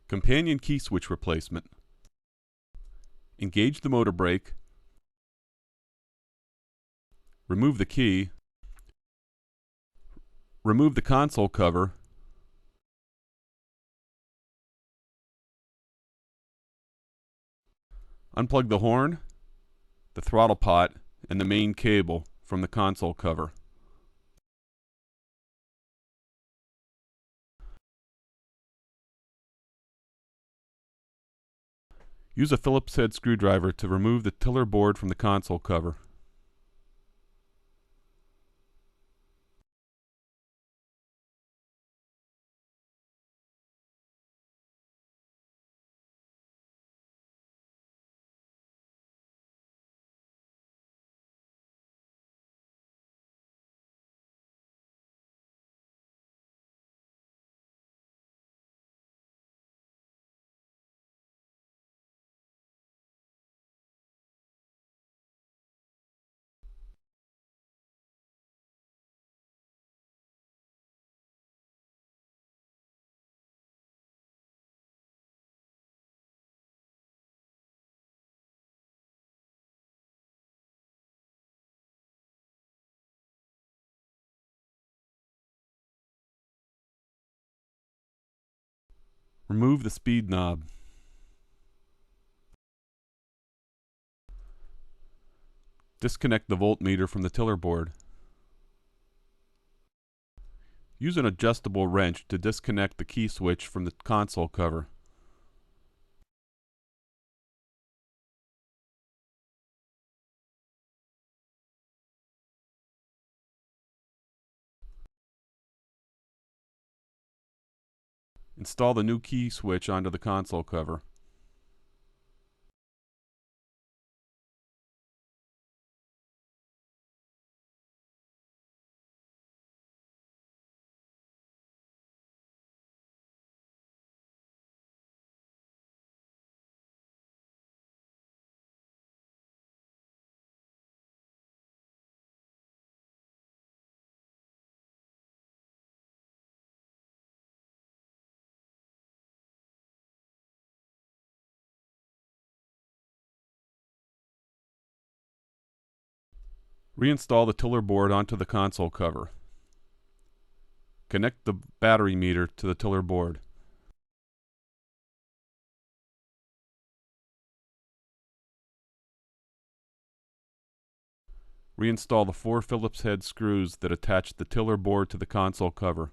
Companion key switch replacement. Engage the motor brake. Remove the key. Remove the console cover. Unplug the horn, the throttle pot, and the main cable from the console cover. Use a Phillips head screwdriver to remove the tiller board from the console cover. Remove the speed knob. Disconnect the voltmeter from the tiller board. Use an adjustable wrench to disconnect the key switch from the console cover. Install the new key switch onto the console cover. Reinstall the tiller board onto the console cover. Connect the battery meter to the tiller board. Reinstall the 4 Phillips head screws that attach the tiller board to the console cover.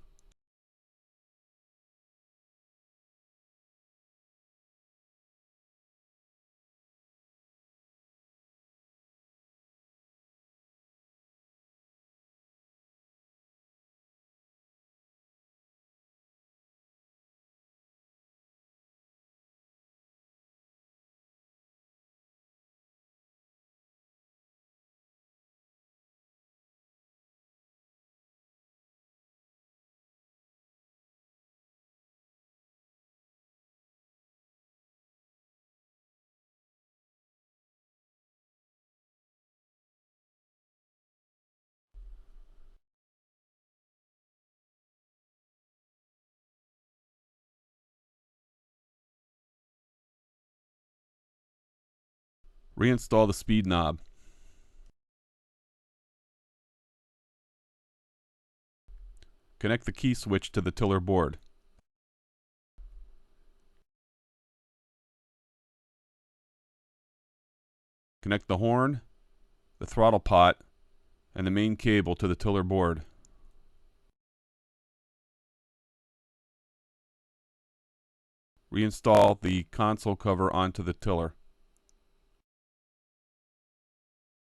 Reinstall the speed knob. Connect the key switch to the tiller board. Connect the horn, the throttle pot, and the main cable to the tiller board. Reinstall the console cover onto the tiller.